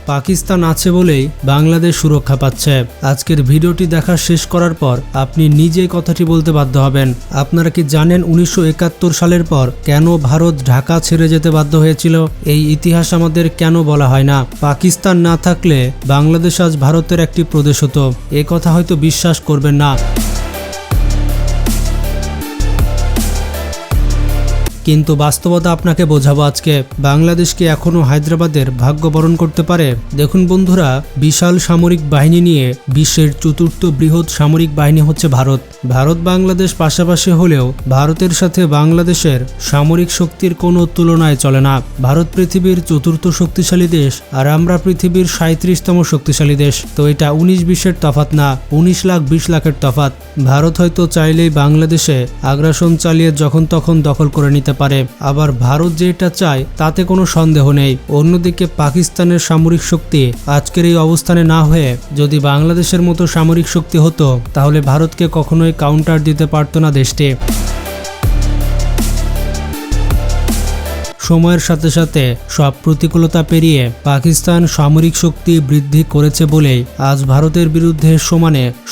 পাকিস্তান আছে বলেই বাংলাদেশ সুরক্ষা পাচ্ছে। আজকের ভিডিওটি দেখা শেষ করার পর আপনি নিজেই কথাটি বলতে বাধ্য হবেন। আপনারা কি জানেন 1971 সালের পর কেন ভারত ঢাকা ছেড়ে যেতে বাধ্য হয়েছিল? এই ইতিহাস আমাদের কেন বলা হয় না? পাকিস্তান না থাকলে বাংলাদেশ আজ ভারতের একটি প্রদেশ হতো। এ কথা হয়তো বিশ্বাস করবেন না, কিন্তু বাস্তবতা আপনাকে বোঝাবো আজকে। বাংলাদেশ কি এখনো হায়দ্রাবাদের ভাগ্য বরণ করতে পারে? দেখুন বন্ধুরা, বিশাল সামরিক বাহিনী নিয়ে বিশ্বের চতুর্থ বৃহৎ সামরিক বাহিনী হচ্ছে ভারত। ভারত বাংলাদেশ পাশাপাশি হলেও ভারতের সাথে বাংলাদেশের সামরিক শক্তির কোনো তুলনায় চলে না। ভারত পৃথিবীর চতুর্থ শক্তিশালী দেশ আর আমরা পৃথিবীর 37তম শক্তিশালী দেশ। তো এটা 19-20-এর তফাৎ না, 19 লাখ 20 লাখের তফাৎ। ভারত হয়তো চাইলেই বাংলাদেশে আগ্রাসন চালিয়ে যখন তখন দখল করে নিতে পারে, আবার ভারত যেটা চায় তাতে কোনো সন্দেহ নেই। অন্যদিকে পাকিস্তানের সামরিক শক্তি আজকের এই অবস্থানে না হয়ে যদি বাংলাদেশের মতো সামরিক শক্তি হতো, তাহলে ভারতকে কখনোই কাউন্টার দিতে পারত না দেশটি। সময়ের সাথে সাথে সব প্রতিকূলতা পেরিয়ে পাকিস্তান সামরিক শক্তি বৃদ্ধি করেছে বলেই আজ ভারতের বিরুদ্ধে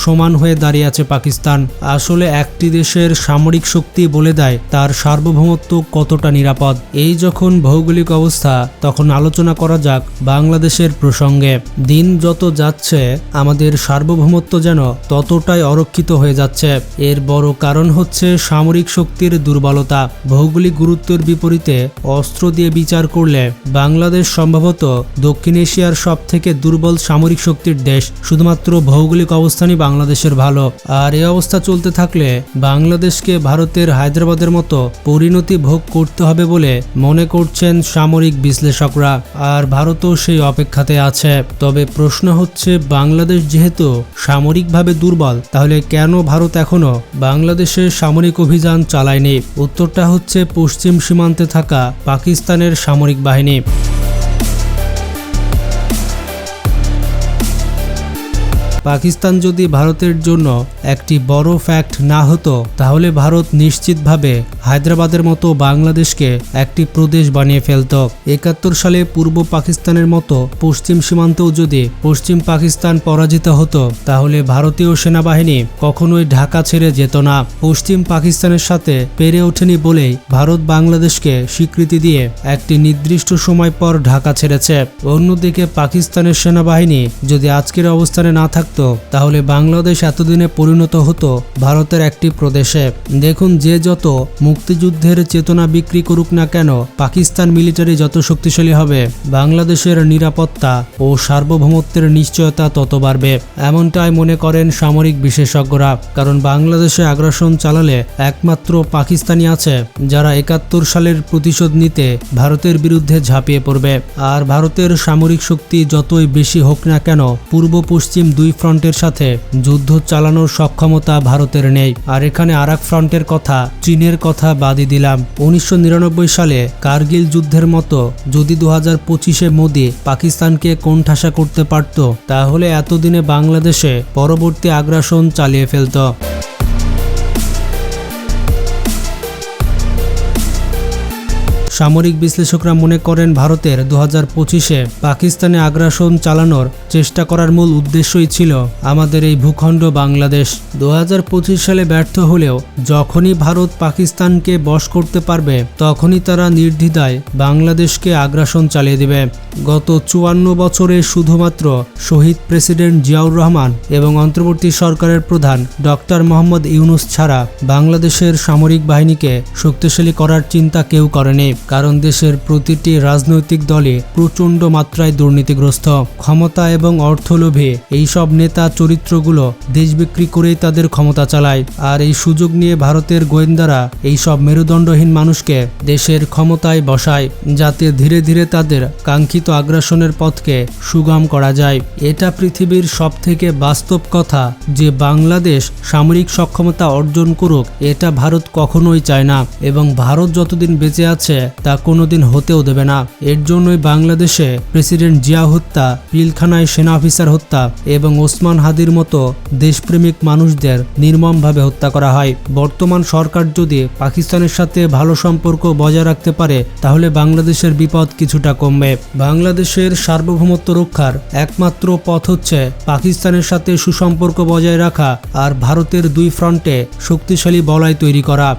সমান হয়ে দাঁড়িয়ে আছে পাকিস্তান। আসলে একটি দেশের সামরিক শক্তি বলে দেয় তার সার্বভৌমত্ব কতটা নিরাপদ। এই যখন ভৌগোলিক অবস্থা, তখন আলোচনা করা যাক বাংলাদেশের প্রসঙ্গে। দিন যত যাচ্ছে আমাদের সার্বভৌমত্ব যেন ততটাই অরক্ষিত হয়ে যাচ্ছে। এর বড় কারণ হচ্ছে সামরিক শক্তির দুর্বলতা। ভৌগোলিক গুরুত্বের বিপরীতে অস্ত্র দিয়ে বিচার করলে বাংলাদেশ সম্ভবত দক্ষিণ এশিয়ার সব থেকে দুর্বল সামরিক শক্তির দেশ। শুধুমাত্র ভৌগোলিক অবস্থানই বাংলাদেশের ভালো। আর এই অবস্থা চলতে থাকলে বাংলাদেশকে ভারতের হায়দ্রাবাদের মতো পরিণতি ভোগ করতে হবে বলে মনে করছেন সামরিক বিশ্লেষকরা। আর ভারতও সেই অপেক্ষাতে আছে। তবে প্রশ্ন হচ্ছে, বাংলাদেশ যেহেতু সামরিকভাবে দুর্বল, তাহলে কেন ভারত এখনো বাংলাদেশে সামরিক অভিযান চালায়নি? উত্তরটা হচ্ছে পশ্চিম সীমান্তে থাকা পাকিস্তানের সামরিক বাহিনী। পাকিস্তান যদি ভারতের জন্য একটি বড় ফ্যাক্ট না হতো, তাহলে ভারত নিশ্চিতভাবে হায়দ্রাবাদের মতো বাংলাদেশকে একটি প্রদেশ বানিয়ে ফেলত। 71 সালে পূর্ব পাকিস্তানের মতো পশ্চিম সীমান্তেও যদি পশ্চিম পাকিস্তান পরাজিত হতো, তাহলে ভারতীয় সেনাবাহিনী কখনোই ঢাকা ছেড়ে যেত না। পশ্চিম পাকিস্তানের সাথে পেরে ওঠেনি বলেই ভারত বাংলাদেশকে স্বীকৃতি দিয়ে একটি নির্দিষ্ট সময় পর ঢাকা ছেড়েছে। অন্যদিকে পাকিস্তানের সেনাবাহিনী যদি আজকের অবস্থানে না থাকতো, তাহলে বাংলাদেশ এতদিনে পরিণত হতো ভারতের একটি প্রদেশে। দেখুন, যে যত মুক্তিযুদ্ধের চেতনা বিক্রি করুক না কেন, পাকিস্তান মিলিটারি যত শক্তিশালী হবে, বাংলাদেশের নিরাপত্তা ও সার্বভৌমত্বের নিশ্চয়তা তত বাড়বে। এমনটাই মনে করেন সামরিক বিশেষজ্ঞরা। কারণ বাংলাদেশে আগ্রাসন চালালে একমাত্র পাকিস্তানি আছে যারা 71 সালের প্রতিশোধ নিতে ভারতের বিরুদ্ধে ঝাঁপিয়ে পড়বে। আর ভারতের সামরিক শক্তি যতই বেশি হোক না কেন, পূর্ব পশ্চিম দুই ফ্রন্টের সাথে যুদ্ধ চালানোর সক্ষমতা ভারতের নেই। আর এখানে আরেক ফ্রন্টের কথা, চীনের কথা বাদই দিলাম। 1999 সালে কার্গিল যুদ্ধের মতো যদি 2025-এ মোদি পাকিস্তানকে কোণঠাসা করতে পারত, তাহলে এতদিনে বাংলাদেশে পরবর্তী আগ্রাসন চালিয়ে ফেলত। সামরিক বিশ্লেষকরা মনে করেন ভারতের 2025-এ পাকিস্তানে আগ্রাসন চালানোর চেষ্টা করার মূল উদ্দেশ্যই ছিল আমাদের এই ভূখণ্ড বাংলাদেশ। 2025 সালে ব্যর্থ হলেও যখনই ভারত পাকিস্তানকে বশ করতে পারবে, তখনই তারা নির্দ্বিধায় বাংলাদেশকে আগ্রাসন চালিয়ে দেবে। গত 54 বছরে শুধুমাত্র শহীদ প্রেসিডেন্ট জিয়াউর রহমান এবং অন্তর্বর্তী সরকারের প্রধান ডক্টর মোহাম্মদ ইউনূস ছাড়া বাংলাদেশের সামরিক বাহিনীকে শক্তিশালী করার চিন্তা কেউ করেনি। কারণ দেশের প্রতিটি রাজনৈতিক দলে প্রচণ্ড মাত্রায় দুর্নীতিগ্রস্ত, ক্ষমতা এবং অর্থলোভী এইসব নেতা চরিত্রগুলো দেশ বিক্রি করেই তাদের ক্ষমতা চালায়। আর এই সুযোগ নিয়ে ভারতের গোয়েন্দারা এইসব মেরুদণ্ডহীন মানুষকে দেশের ক্ষমতায় বসায়, যাতে ধীরে ধীরে তাদের কাঙ্ক্ষিত আগ্রাসনের পথকে সুগম করা যায়। এটা পৃথিবীর সবথেকে বাস্তব কথা যে বাংলাদেশ সামরিক সক্ষমতা অর্জন করুক, এটা ভারত কখনোই চায় না। এবং ভারত যতদিন বেঁচে আছে তা কোনোদিন হতেও দেবে না। এর জন্যই বাংলাদেশে প্রেসিডেন্ট জিয়া হত্যা, পিলখানায় সেনা অফিসার হত্যা এবং ওসমান হাদির মতো দেশপ্রেমিক মানুষদের নির্মমভাবে হত্যা করা হয়। বর্তমান সরকার যদি পাকিস্তানের সাথে ভালো সম্পর্ক বজায় রাখতে পারে তাহলে বাংলাদেশের বিপদ কিছুটা কমবে। বাংলাদেশের সার্বভৌমত্ব রক্ষার একমাত্র পথ হচ্ছে পাকিস্তানের সাথে সুসম্পর্ক বজায় রাখা আর ভারতের দুই ফ্রন্টে শক্তিশালী বলয় তৈরি করা।